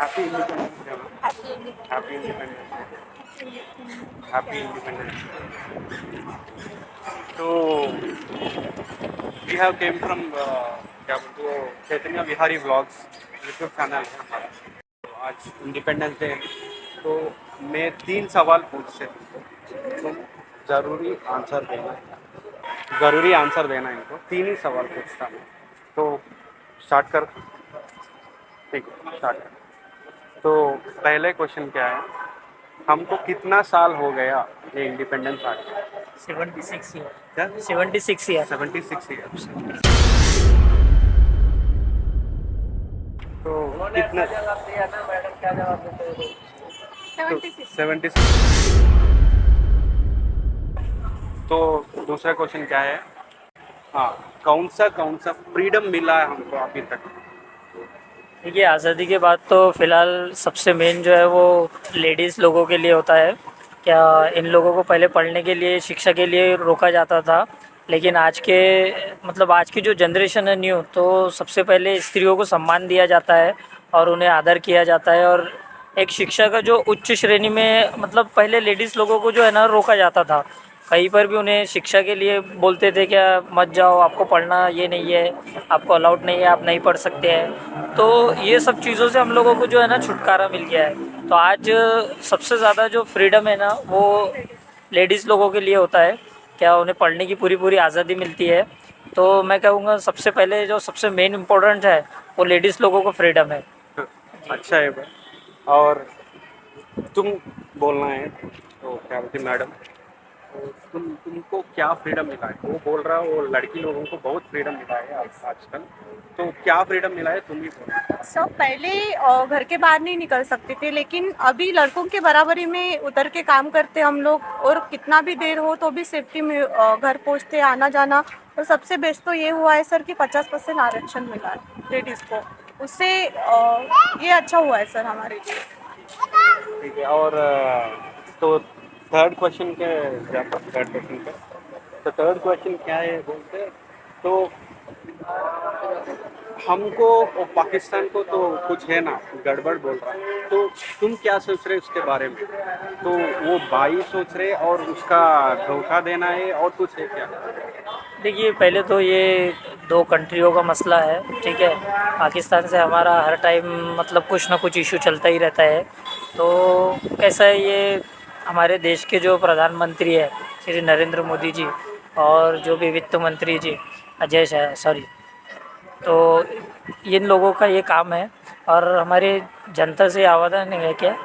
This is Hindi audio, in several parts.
Happy independence day. Happy independence happy independence. तो वी हैव केम फ्रॉम क्या बोलते हो चैतन्य विहारी व्लॉग्स यूट्यूब चैनल है हमारा। तो आज इंडिपेंडेंस डे है, तो मैं 3 सवाल पूछते तुम ज़रूरी आंसर देना इनको। 3 ही सवाल पूछता हूँ, तो स्टार्ट कर। ठीक है, स्टार्ट कर। तो पहले क्वेश्चन क्या है, हमको कितना साल हो गया ये इंडिपेंडेंस आके? 76 ईयर। क्या? 76 ईयर। 76 ईयर्स। तो कितना? मैडम क्या जवाब देते हो? 76। तो दूसरा क्वेश्चन क्या है, हाँ, कौन सा फ्रीडम मिला है हमको अभी तक? देखिए, आज़ादी के बाद तो फ़िलहाल सबसे मेन जो है वो लेडीज़ लोगों के लिए होता है। क्या इन लोगों को पहले पढ़ने के लिए, शिक्षा के लिए रोका जाता था, लेकिन आज की जो जनरेशन है न्यू, तो सबसे पहले स्त्रियों को सम्मान दिया जाता है और उन्हें आदर किया जाता है। और एक शिक्षा का जो उच्च श्रेणी में, पहले लेडीज़ लोगों को जो है ना रोका जाता था, कहीं पर भी उन्हें शिक्षा के लिए बोलते थे क्या मत जाओ, आपको पढ़ना ये नहीं है, आपको अलाउड नहीं है, आप नहीं पढ़ सकते हैं। तो ये सब चीज़ों से हम लोगों को जो है ना छुटकारा मिल गया है। तो आज सबसे ज़्यादा जो फ्रीडम है ना वो लेडीज़ लोगों के लिए होता है। क्या उन्हें पढ़ने की पूरी पूरी आज़ादी मिलती है। तो मैं कहूँगा सबसे पहले जो सबसे मेन इम्पोर्टेंट है वो लेडीज़ लोगों को फ्रीडम है। अच्छा है भाई। और तुम बोलना है तो क्या बोलती मैडम, तो तुमको क्या फ्रीडम मिला है? वो बोल रहा है वो लड़की लोगों को बहुत फ्रीडम मिला है आजकल, तो क्या फ्रीडम मिला है तुम ही बोलो। सब पहले घर के बाहर नहीं निकल सकते थे, लेकिन अभी लड़कों के बराबरी में उतर के काम करते हम लोग, और कितना भी देर हो तो भी सेफ्टी में घर पहुंचते, आना जाना। और सबसे बेस्ट तो ये हुआ है सर कि 50% आरक्षण मिला है लेडीज़ को, उससे ये अच्छा हुआ है सर हमारे लिए। ठीक है। और तो थर्ड क्वेश्चन के थर्ड क्वेश्चन पे, तो थर्ड क्वेश्चन क्या है बोलते, तो हमको और पाकिस्तान को तो कुछ है ना गड़बड़ बोल रहा है, तो तुम क्या सोच रहे उसके बारे में? तो वो भाई सोच रहे और उसका धोखा देना है और कुछ है क्या? देखिए, पहले तो ये दो कंट्रियों का मसला है, ठीक है। पाकिस्तान से हमारा हर टाइम कुछ ना कुछ इशू चलता ही रहता है। तो कैसा है, ये हमारे देश के जो प्रधानमंत्री है श्री नरेंद्र मोदी जी, और जो भी वित्त मंत्री जी अजय शाह, सॉरी, तो इन लोगों का ये काम है। और हमारे जनता से आवेदन है क्या,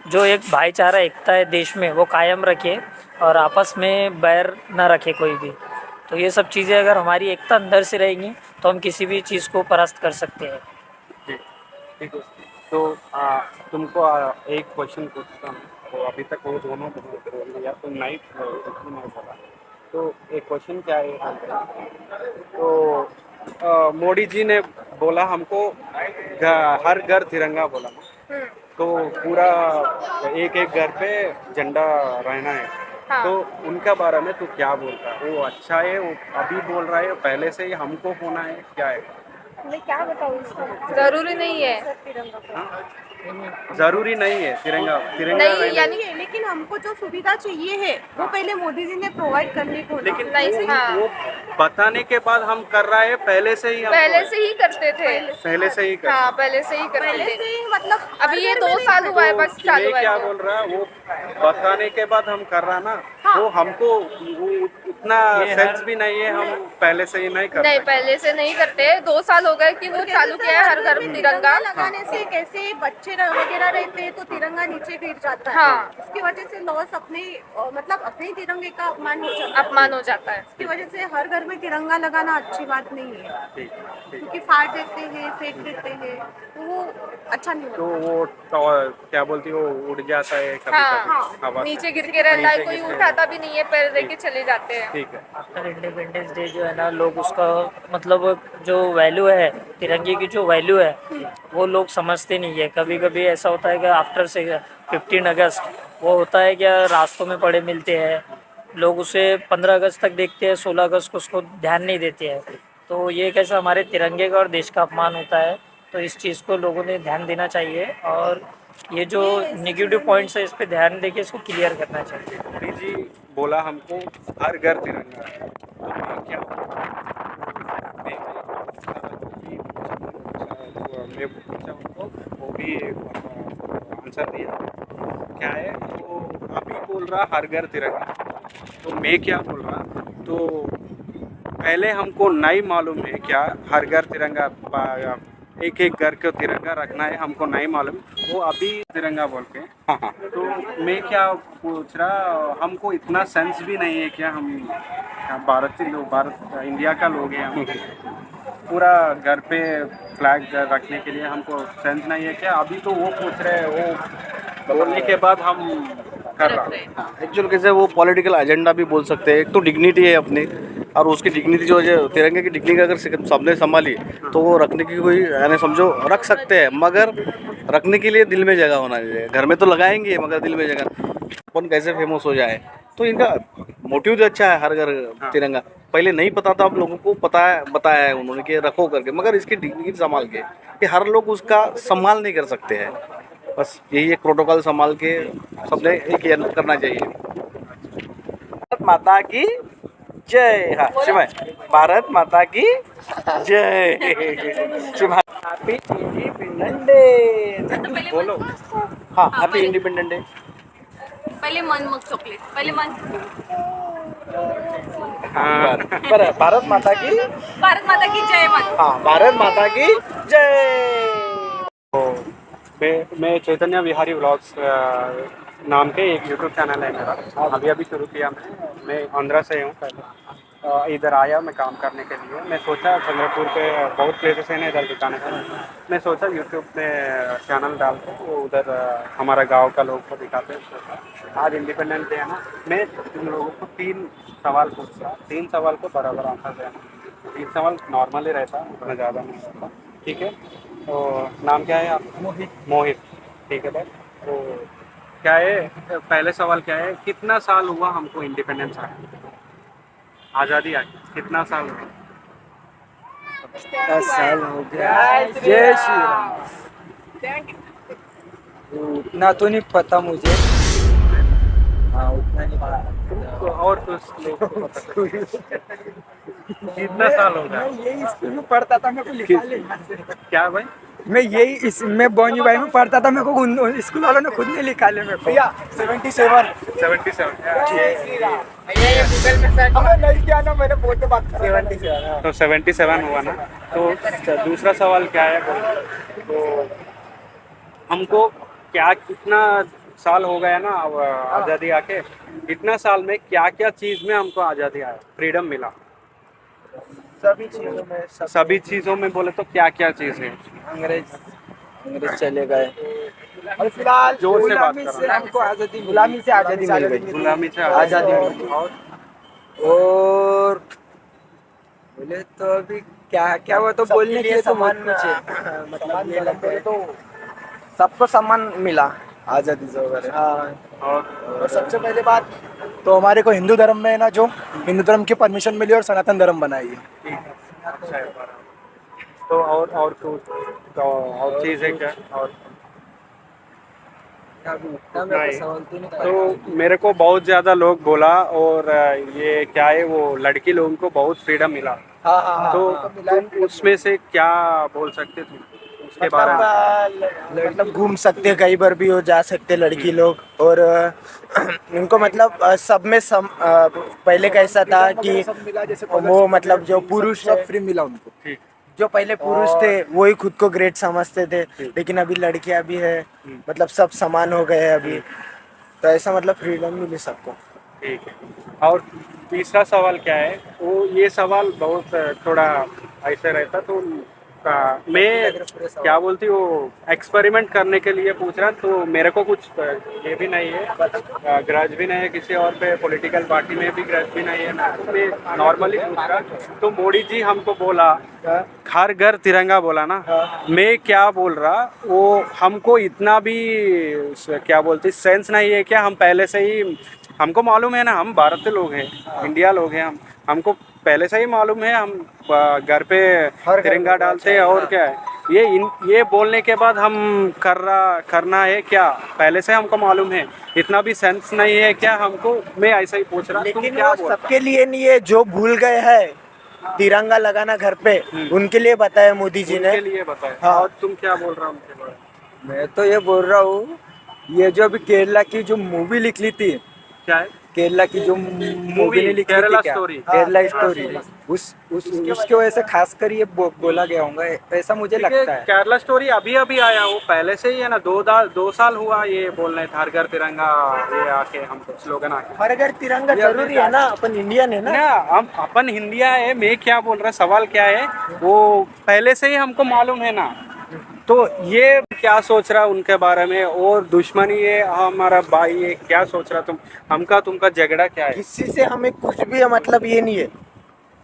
जो एक भाईचारा एकता है देश में वो कायम रखे, और आपस में बैर ना रखे कोई भी। तो ये सब चीज़ें अगर हमारी एकता अंदर से रहेंगी तो हम किसी भी चीज़ को परास्त कर सकते हैं। ठीक ठीक है। तो तुमको एक क्वेश्चन पूछता हूँ, तो अभी तक वो दोनों बोल लिया, तो नहीं कुछ भी नहीं बोला। तो एक क्वेश्चन क्या है, तो मोदी जी ने बोला हमको हर घर तिरंगा बोला, तो पूरा एक एक घर पे झंडा रहना है। हाँ। तो उनका बारे में तो क्या बोलता है? वो अच्छा है, वो अभी बोल रहा है, पहले से ही हमको होना है, क्या है? मैं क्या बताऊँ इसको, जरूरी नहीं है। सर तिरंगा को। हाँ? जरूरी नहीं है तिरंगा तिरंगा नहीं, रहना। यानी लेकिन हमको जो सुविधा चाहिए है वो पहले मोदी जी ने प्रोवाइड करने को, लेकिन नहीं, हाँ। वो बताने के बाद हम कर रहा है, पहले से ही हमको पहले है। से ही करते थे। पहले से ही कर। हाँ, पहले से ही पहले करते से थे। ही मतलब अभी ये हर घर 2 में साल हुआ है, तो बस चालू मैं है क्या वो। बोल रहा, वो बताने के बाद हम कर रहा ना, वो हमको वो उतना सेंस भी नहीं है, हम पहले से ही नहीं कर नहीं, रहे। पहले से नहीं करते। 2 साल हो गए कि वो चालू किया है, हर घर में तिरंगा। लगाने से कैसे बच्चे वगैरह रहते हैं तो तिरंगा नीचे गिर जाता है। हाँ। इसकी वजह से लॉस अपने अपने ही तिरंगे का अपमान हो जाता है। अपमान हो जाता है। इसकी वजह से हर घर में तिरंगा लगाना अच्छी बात नहीं है, ठीक ठीक। क्योंकि फाड़ देते हैं, फेंक देते हैं, तो वो अच्छा नहीं तो लगता। वो क्या बोलती है, वो उड़ जाता है कभी हाँ, कभी हवा से। नीचे गिर के रहता है, नीचे कोई गिर के उठाता भी नहीं है, पैर दे के चले जाते हैं। ठीक है। आफ्टर इंडिपेंडेंस डे जो है ना, लोग उसका जो वैल्यू है, तिरंगे की जो वैल्यू है वो लोग समझते नहीं है। कभी कभी ऐसा होता है कि आफ्टर से 15 अगस्त वो होता है क्या, रास्तों में पड़े मिलते हैं लोग, उसे 15 अगस्त तक देखते हैं, 16 अगस्त को उसको ध्यान नहीं देते हैं। तो ये कैसा हमारे तिरंगे का और देश का अपमान होता है। तो इस चीज़ को लोगों ने ध्यान देना चाहिए और ये जो नेगेटिव पॉइंट्स है इस पे ध्यान देके इसको क्लियर करना चाहिए। मोदी जी बोला हमको हर घर तिरंगा, तो मैं क्या मैं पूछा उनको, वो भी आंसर दिया। क्या है तो अभी बोल रहा हर घर तिरंगा, तो मैं क्या बोल रहा, तो पहले हमको नहीं मालूम है क्या हर घर तिरंगा, एक एक घर को तिरंगा रखना है, हमको नहीं मालूम, वो अभी तिरंगा बोल के। हाँ हाँ, तो मैं क्या पूछ रहा, हमको इतना सेंस भी नहीं है क्या, हम भारतीय लोग, भारत इंडिया का लोग हैं हम, पूरा घर पे फ्लैग रखने के लिए हमको सेंस नहीं है क्या, अभी तो वो पूछ रहे हैं, वो बोलने के बाद हम कर रहा हैं। एक्चुअल कैसे वो पॉलिटिकल एजेंडा भी बोल सकते हैं। एक तो डिग्निटी है अपनी, और उसकी डिग्निटी जो है तिरंगे की डिग्निटी अगर सबने संभाली तो वो रखने की कोई यानी समझो रख सकते हैं, मगर रखने के लिए दिल में जगह होना चाहिए। घर में तो लगाएंगे मगर दिल में जगह, अपन कैसे फेमस हो जाए, तो इनका मोटिव तो अच्छा है हर घर तिरंगा। पहले नहीं पता था, अब लोगों को पता है, बताया है उन्होंने कि रखो करके, मगर इसकी डिग्निटी संभाल के, कि हर लोग उसका सम्मान नहीं कर सकते हैं। बस यही एक प्रोटोकॉल संभाल के सबने एक ये करना चाहिए। भारत माता की जय। हाँ शिवाय, भारत माता की जय। शिवाय, हैप्पी इंडिपेंडेंस डे बोलो। हाँ, हैप्पी इंडिपेंडेंस डे। पहले मन मग चॉकलेट, पहले मन। हाँ बरं, भारत माता की, भारत माता की जय मन। हाँ भारत माता की जय। मैं चैतन्य विहारी व्लॉग्स नाम के एक यूट्यूब चैनल है मेरा, अभी शुरू किया। मैं आंध्रा से हूँ, पहले इधर आया मैं काम करने के लिए। मैं सोचा चंद्रपुर पे बहुत प्लेसेस हैं ना इधर दिखाने का, मैं सोचा यूट्यूब पे चैनल डाल के वो उधर हमारा गांव का लोग को दिखाते हैं। आज इंडिपेंडेंस डे है ना, मैं तुम लोगों को 3 सवाल पूछता, 3 सवाल को बराबर आंसर देना। 3 सवाल नॉर्मल ही रहता, उतना ज़्यादा नहीं रहता, ठीक है। तो नाम क्या है आपका? मोहित, ठीक है भाई। तो क्या है, पहले सवाल क्या है, कितना साल हुआ हमको इंडिपेंडेंस आया, आज़ादी आई, कितना साल हुआ? 10 साल हो गया। जय श्री राम। उतना तो नहीं पता मुझे। हाँ उतना नहीं पता। और कुछ लोग को पता कितना साल हो गया? मैं यही स्कूल में पढ़ता था, मेरे को निकाले यहाँ से। क्या भाई? मैं मैं बोनी भाई में पढ़ता था, मेरे को स्कूल वालों ने खुद नहीं निकाले मेरे को। 77। 77। हमें नहीं किया ना, मैंने फोटो बात 77। तो 77 हुआ ना। तो दूसरा सवाल क्या है, तो हमको क्या कितना साल हो गया ना अब आज़ादी आके, कितना साल में क्या क्या चीज़ में हमको आज़ादी आया, फ्रीडम मिला? सभी चीजों में सभी चीज़ों में बोले तो क्या क्या चीज़ है? अंग्रेज चले गए और फिलहाल जोर से बात गुलामी करो। से हमको आज़ादी, गुलामी से आज़ादी मिल गई। गुलामी से आज़ादी मिल गई। और बोले तो अभी क्या क्या हुआ, तो बोलने के लिए तो बहुत कुछ है। मतलब ये लगता है तो सबको सम्मान मिला आज़ादी से वगैरह। हाँ, और सबसे पहले बात तो हमारे को हिंदू धर्म में ना, जो हिंदू धर्म की परमिशन मिली और सनातन धर्म बनाई है। अच्छा है। तो और कुछ तो और चीज़ है क्या? और नहीं। तो मेरे को बहुत ज़्यादा लोग बोला, और ये क्या है, वो लड़की लोगों को बहुत फ्रीडम मिला। हाँ हाँ, तो तुम उसमें से क्या बोल सकते थे उसके बारे में? मतलब घूम सकते, कहीं पर भी हो जा सकते लड़की लोग। और उनको मतलब सब में पहले कैसा था कि वो मतलब जो पुरुष सब फ्री मिला उनको। ठीक। जो पहले पुरुष थे वही खुद को ग्रेट समझते थे, लेकिन अभी लड़कियां भी है, मतलब सब समान हो गए हैं अभी। तो ऐसा मतलब फ्रीडम मिली सबको। ठीक है। और तीसरा सवाल क्या है, वो ये सवाल बहुत थोड़ा ऐसे रहता, तो मैं क्या बोलती, वो एक्सपेरिमेंट करने के लिए पूछ रहा। तो मेरे को कुछ ये भी नहीं है, ग्रज भी नहीं है किसी और पे, पॉलिटिकल पार्टी में भी ग्रज भी नहीं है ना, तो मैं नॉर्मली पूछ रहा। तो मोदी जी हमको बोला हर घर तिरंगा बोला ना, मैं क्या बोल रहा, वो हमको इतना भी क्या बोलते सेंस नहीं है क्या, हम पहले से ही, हमको मालूम है ना, हम भारतीय लोग हैं, इंडिया लोग हैं, हमको पहले से ही मालूम है, हम घर पे घर तिरंगा में डालते हैं और क्या है ये बोलने के बाद हम करना है क्या, पहले से हमको मालूम है, इतना भी सेंस नहीं है क्या हमको? मैं ऐसा ही पूछ रहा, तुम लेकिन क्या वो बोल? सबके लिए नहीं है, जो भूल गए हैं तिरंगा लगाना घर पे, उनके लिए बताया मोदी जी ने। उनके लिए बताए। हाँ। और तुम क्या बोल रहा उनके बारे में? मैं तो ये बोल रहा हूँ, ये जो अभी केरला की जो मूवी निकली थी, क्या है? केरला की जो मूवी नहीं लिखी केरला थी क्या, स्टोरी। केरला स्टोरी, उसके वजह से खास कर ये बोला गया होगा, ऐसा मुझे लगता है। केरला स्टोरी अभी अभी आया, वो पहले से ही है ना, 2 साल हुआ ये बोल रहे थे हर घर तिरंगा, ये आके हमको स्लोगन आके हर घर तिरंगा जरूरी है ना, अपन इंडियन है ना। ना, हम अपन हिंदिया है। मैं क्या बोल रहा, सवाल क्या है, वो पहले से ही हमको मालूम है ना, तो ये क्या सोच रहा उनके बारे में, और दुश्मनी है हमारा भाई है, क्या सोच रहा तुम? हमका तुमका झगड़ा क्या है? किसी से हमें कुछ भी मतलब ये नहीं है,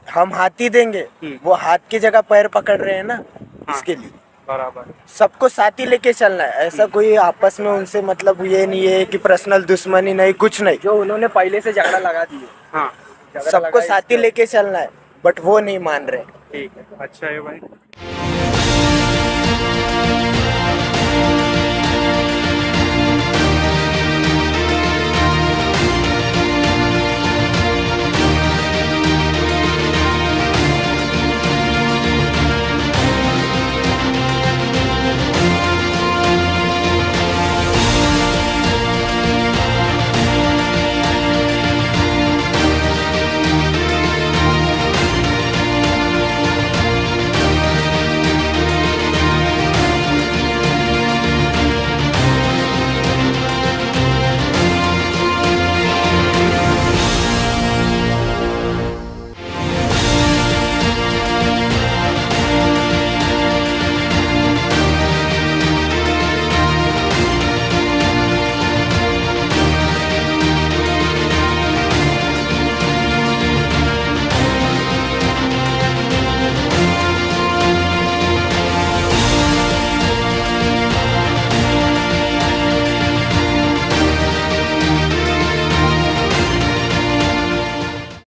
हम हाथी देंगे, हम्म। वो हाथ की जगह पैर पकड़ रहे हैं ना, इसके लिए बराबर। सबको साथ ही लेके चलना है। ऐसा कोई आपस में उनसे मतलब ये नहीं है कि पर्सनल दुश्मनी नहीं, कुछ नहीं, जो उन्होंने पहले से झगड़ा लगा दिए, हाँ झगड़ा सबको लगा साथ ही लेके चलना है, बट वो नहीं मान रहे। ठीक है, अच्छा है भाई।